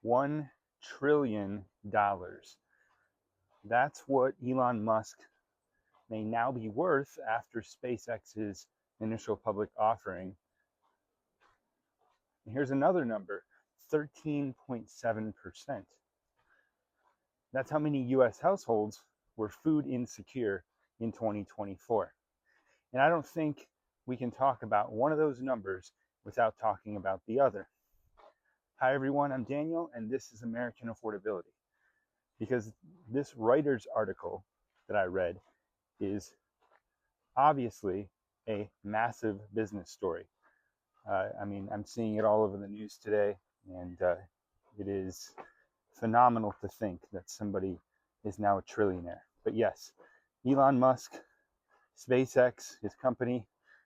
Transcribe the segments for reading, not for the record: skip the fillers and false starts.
$1 trillion. That's what Elon Musk may now be worth after SpaceX's initial public offering. And here's another number, 13.7%. That's how many US households were food insecure in 2024. And I don't think we can talk about one of those numbers without talking about the other. Hi everyone, I'm Daniel, and this is American Affordability. Because this writer's article that I read is obviously a massive business story. I'm seeing it all over the news today, and it is phenomenal to think that somebody is now a trillionaire. But yes, Elon Musk, SpaceX, his company,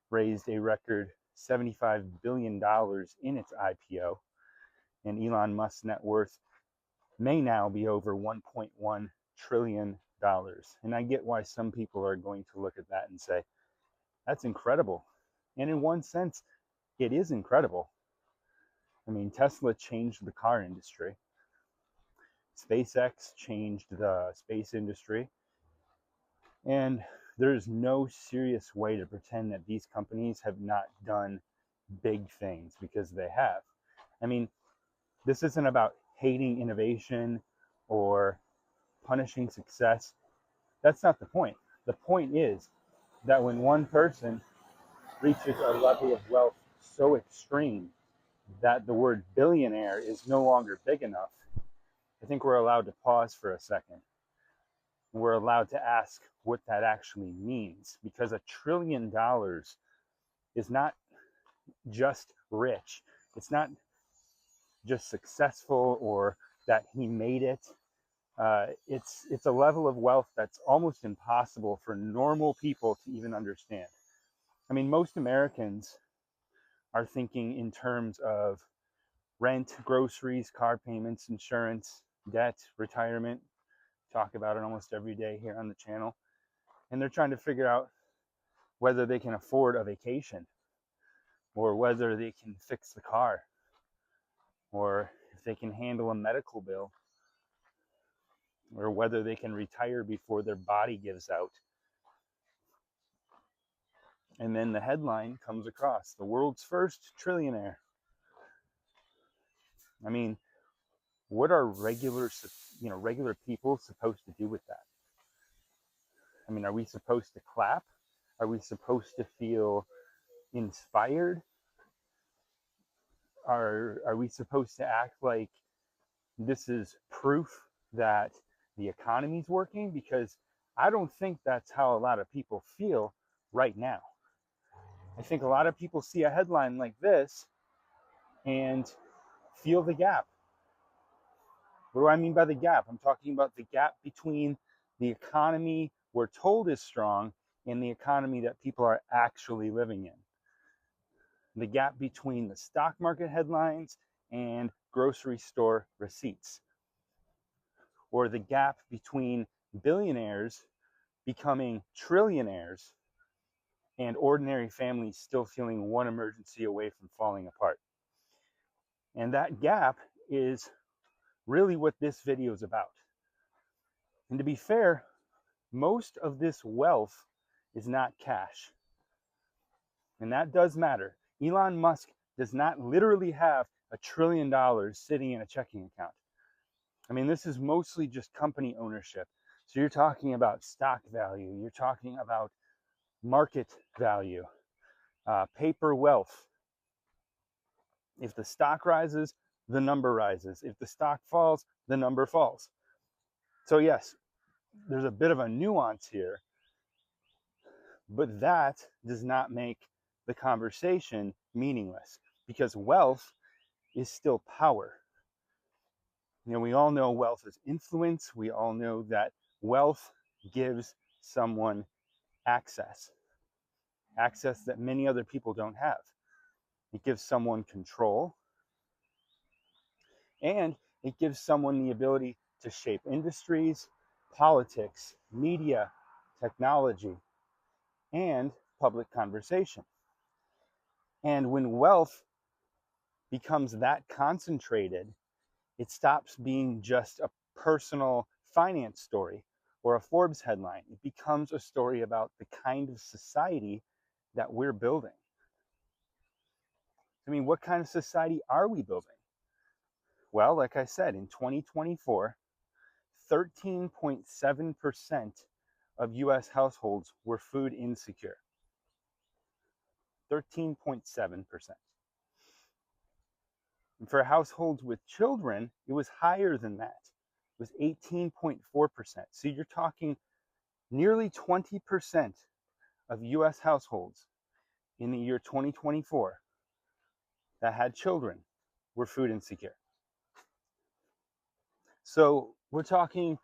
raised a record $75 billion in its IPO, and Elon Musk's net worth may now be over $1.1 trillion. And I get why some people are going to look at that and say, that's incredible. And in one sense, it is incredible. I mean, Tesla changed the car industry. SpaceX changed the space industry. And there's no serious way to pretend that these companies have not done big things, because they have. I mean, this isn't about hating innovation or punishing success. That's not the point. The point is that when one person reaches a level of wealth so extreme that the word billionaire is no longer big enough, I think we're allowed to pause for a second. We're allowed to ask what that actually means, because $1 trillion is not just rich. It's not just successful or that he made it. It's a level of wealth that's almost impossible for normal people to even understand. I mean, most Americans are thinking in terms of rent, groceries, car payments, insurance, debt, retirement. Talk about it almost every day here on the channel. And they're trying to figure out whether they can afford a vacation, or whether they can fix the car, or if they can handle a medical bill, or whether they can retire before their body gives out. And then the headline comes across, the world's first trillionaire. I mean, what are regular people supposed to do with that? I mean, are we supposed to clap? Are we supposed to feel inspired? Are we supposed to act like this is proof that the economy's working? Because I don't think that's how a lot of people feel right now. I think a lot of people see a headline like this and feel the gap. What do I mean by the gap? I'm talking about the gap between the economy we're told is strong and the economy that people are actually living in. The gap between the stock market headlines and grocery store receipts. Or the gap between billionaires becoming trillionaires and ordinary families still feeling one emergency away from falling apart. And that gap is really what this video is about. And to be fair, most of this wealth is not cash. And that does matter. Elon Musk does not literally have $1 trillion sitting in a checking account. I mean, this is mostly just company ownership. So you're talking about stock value, you're talking about market value, paper wealth. If the stock rises, the number rises. If the stock falls, the number falls. So yes, there's a bit of a nuance here, but that does not make the conversation meaningless, because wealth is still power. You know, we all know wealth is influence. We all know that wealth gives someone access that many other people don't have. It gives someone control, and it gives someone the ability to shape industries, politics, media, technology, and public conversation. And when wealth becomes that concentrated It stops being just a personal finance story or a Forbes headline. It becomes a story about the kind of society that we're building. I mean, what kind of society are we building? Well, like I said, in 2024, 13.7% of US households were food insecure. 13.7%. And for households with children, it was higher than that. It was 18.4%. So you're talking nearly 20% of US households in the year 2024 that had children were food insecure. So we're talking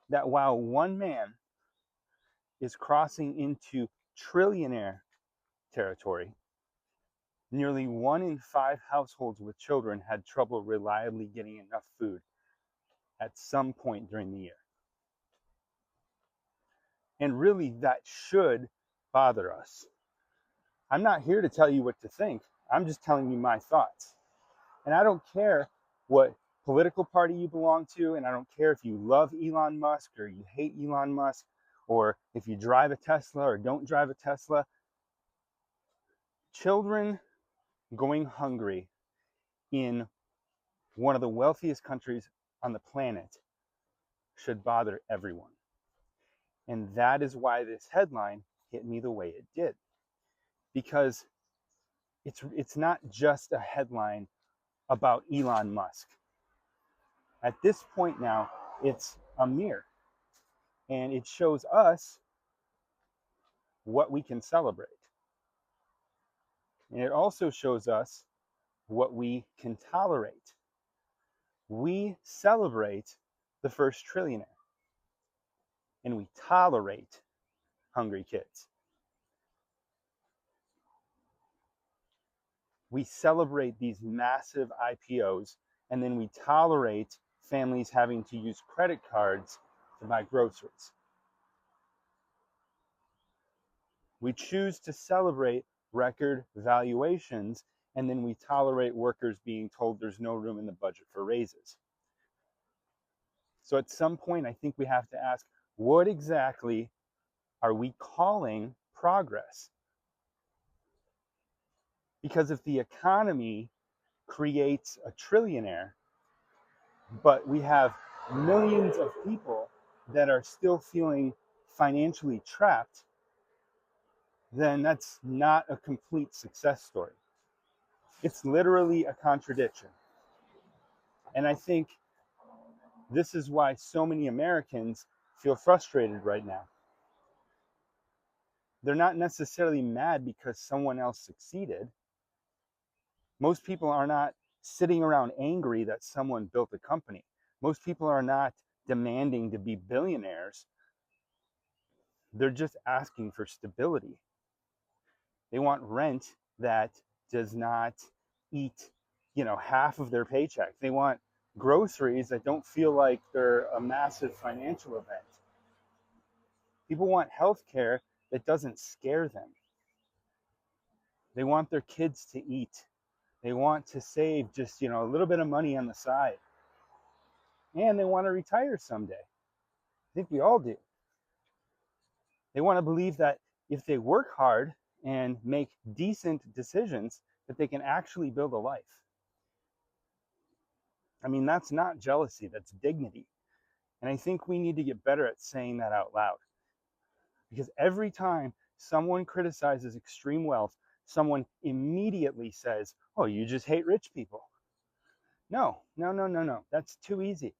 that while one man is crossing into trillionaire territory, nearly 1 in 5 households with children had trouble reliably getting enough food at some point during the year. And really, that should bother us. I'm not here to tell you what to think. I'm just telling you my thoughts. And I don't care what political party you belong to, and I don't care if you love Elon Musk or you hate Elon Musk, or if you drive a Tesla or don't drive a Tesla. Children going hungry in one of the wealthiest countries on the planet should bother everyone. And that is why this headline hit me the way it did. Because it's not just a headline about Elon Musk. At this point now, it's a mirror. And it shows us what we can celebrate. And it also shows us what we can tolerate. We celebrate the first trillionaire. And we tolerate hungry kids. We celebrate these massive IPOs, and then we tolerate families having to use credit cards to buy groceries. We choose to celebrate record valuations, and then we tolerate workers being told there's no room in the budget for raises. So at some point, I think we have to ask, what exactly are we calling progress? Because if the economy creates a trillionaire, but we have millions of people that are still feeling financially trapped, then that's not a complete success story. It's literally a contradiction. And I think this is why so many Americans feel frustrated right now. They're not necessarily mad because someone else succeeded. Most people are not sitting around angry that someone built a company. Most people are not demanding to be billionaires. They're just asking for stability. They want rent that does not eat, half of their paycheck. They want groceries that don't feel like they're a massive financial event. People want health care that doesn't scare them. They want their kids to eat. They want to save just, a little bit of money on the side. And they want to retire someday. I think we all do. They want to believe that if they work hard and make decent decisions, that they can actually build a life. I mean, that's not jealousy, that's dignity. And I think we need to get better at saying that out loud. Because every time someone criticizes extreme wealth, someone immediately says, oh, you just hate rich people. No. That's too easy.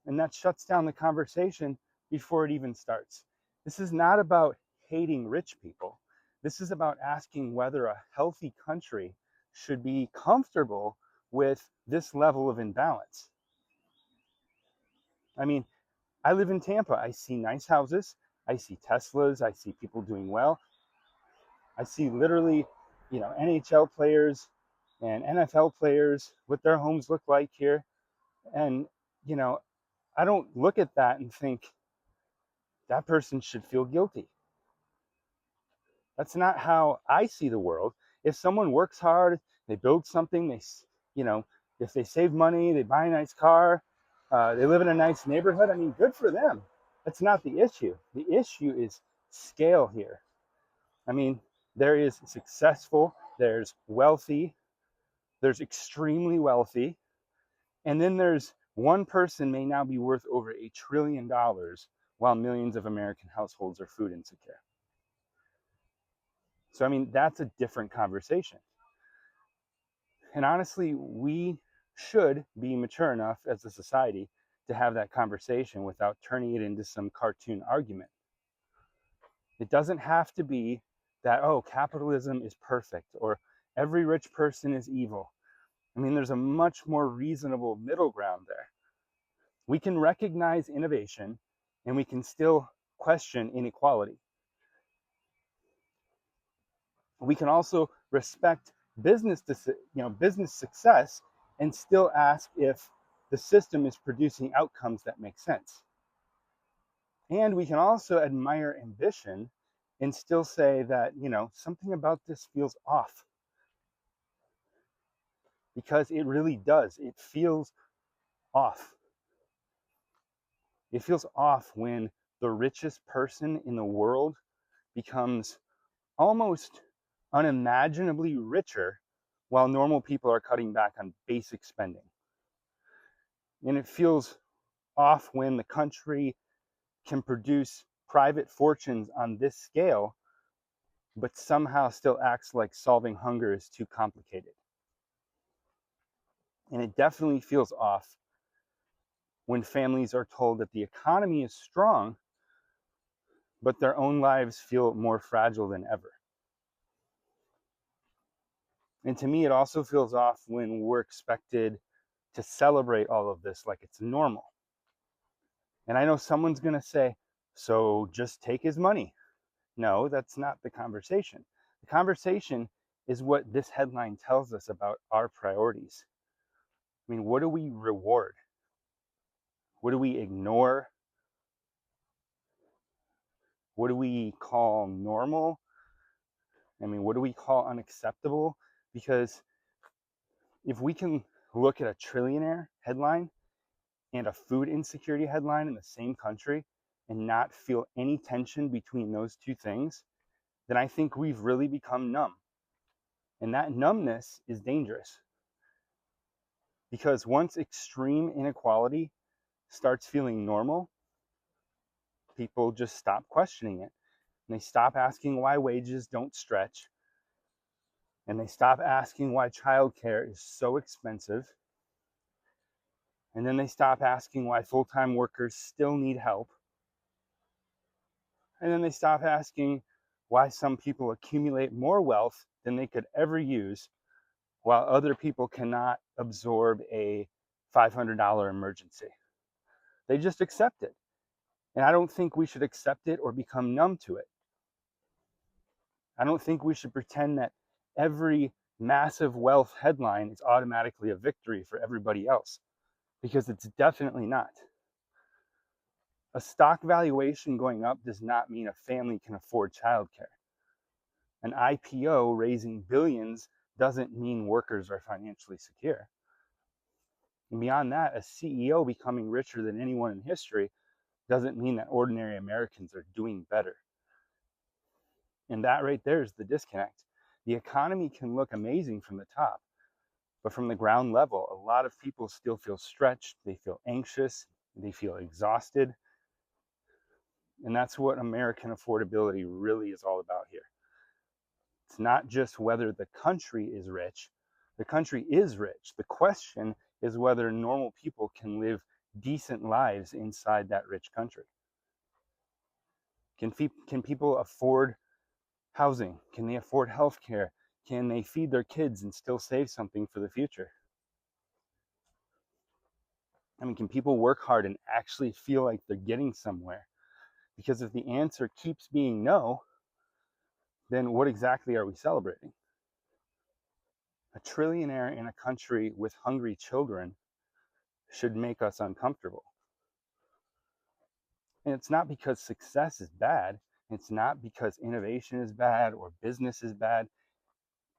And that shuts down the conversation before it even starts. This is not about hating rich people. This is about asking whether a healthy country should be comfortable with this level of imbalance. I mean, I live in Tampa. I see nice houses. I see Teslas. I see people doing well. I see literally, NHL players and NFL players, what their homes look like here. And, I don't look at that and think that person should feel guilty. That's not how I see the world. If someone works hard, they build something, If they save money, they buy a nice car, they live in a nice neighborhood, I mean, good for them. That's not the issue. The issue is scale here. I mean, there is successful, there's wealthy, there's extremely wealthy, and then there's one person may now be worth over $1 trillion while millions of American households are food insecure. So, I mean, that's a different conversation. And honestly, we should be mature enough as a society to have that conversation without turning it into some cartoon argument. It doesn't have to be that, oh, capitalism is perfect or every rich person is evil. I mean, there's a much more reasonable middle ground there. We can recognize innovation and we can still question inequality. We can also respect business success and still ask if the system is producing outcomes that make sense. And we can also admire ambition and still say that, something about this feels off. Because it really does. It feels off. It feels off when the richest person in the world becomes almost unimaginably richer while normal people are cutting back on basic spending. And it feels off when the country can produce private fortunes on this scale, but somehow still acts like solving hunger is too complicated. And it definitely feels off when families are told that the economy is strong, but their own lives feel more fragile than ever. And to me, it also feels off when we're expected to celebrate all of this like it's normal. And I know someone's going to say, so just take his money. No, that's not the conversation. The conversation is what this headline tells us about our priorities. I mean, what do we reward? What do we ignore? What do we call normal? I mean, what do we call unacceptable? Because if we can look at a Trillionaire headline and a food insecurity headline in the same country and not feel any tension between those two things, then I think we've really become numb. And that numbness is dangerous. Because once extreme inequality starts feeling normal, people just stop questioning it. And they stop asking why wages don't stretch. And they stop asking why childcare is so expensive. And then they stop asking why full-time workers still need help. And then they stop asking why some people accumulate more wealth than they could ever use, while other people cannot absorb a $500 emergency. They just accept it. And I don't think we should accept it or become numb to it. I don't think we should pretend that every massive wealth headline is automatically a victory for everybody else, because it's definitely not. A stock valuation going up does not mean a family can afford childcare. An IPO raising billions doesn't mean workers are financially secure. And beyond that, a CEO becoming richer than anyone in history doesn't mean that ordinary Americans are doing better. And that right there is the disconnect. The economy can look amazing from the top, but from the ground level, a lot of people still feel stretched, they feel anxious, they feel exhausted. And that's what American affordability really is all about here. It's not just whether the country is rich. The country is rich. The question is whether normal people can live decent lives inside that rich country. Can people afford housing? Can they afford health care? Can they feed their kids and still save something for the future? I mean, can people work hard and actually feel like they're getting somewhere? Because if the answer keeps being no, then what exactly are we celebrating? A trillionaire in a country with hungry children should make us uncomfortable. And it's not because success is bad. It's not because innovation is bad or business is bad.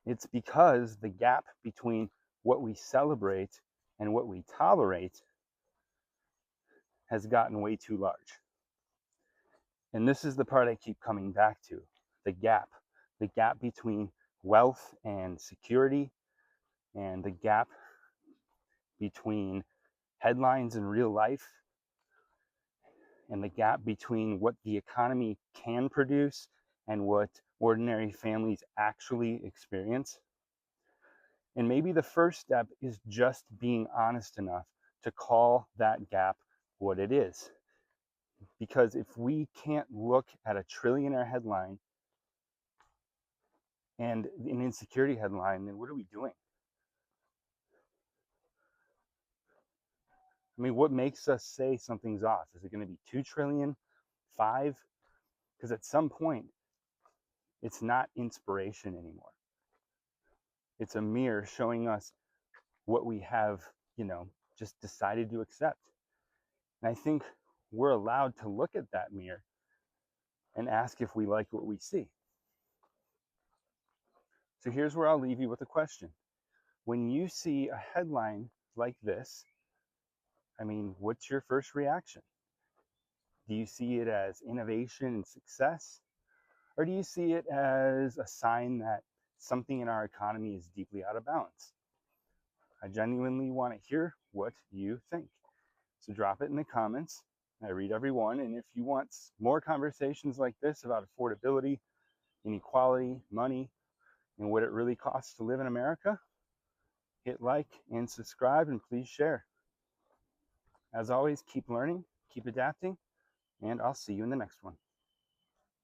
It's because the gap between what we celebrate and what we tolerate has gotten way too large. And this is the part I keep coming back to, the gap between wealth and security, and the gap between headlines and real life, and the gap between what the economy can produce and what ordinary families actually experience. And maybe the first step is just being honest enough to call that gap what it is. Because if we can't look at a trillionaire headline and an insecurity headline, then what are we doing? I mean, what makes us say something's off? Is it going to be 2 trillion, 5? Because at some point, it's not inspiration anymore. It's a mirror showing us what we have, just decided to accept. And I think we're allowed to look at that mirror and ask if we like what we see. So here's where I'll leave you with a question. When you see a headline like this, I mean, what's your first reaction? Do you see it as innovation and success? Or do you see it as a sign that something in our economy is deeply out of balance? I genuinely want to hear what you think. So drop it in the comments. I read every one. And if you want more conversations like this about affordability, inequality, money, and what it really costs to live in America, hit like and subscribe, and please share. As always, keep learning, keep adapting, and I'll see you in the next one.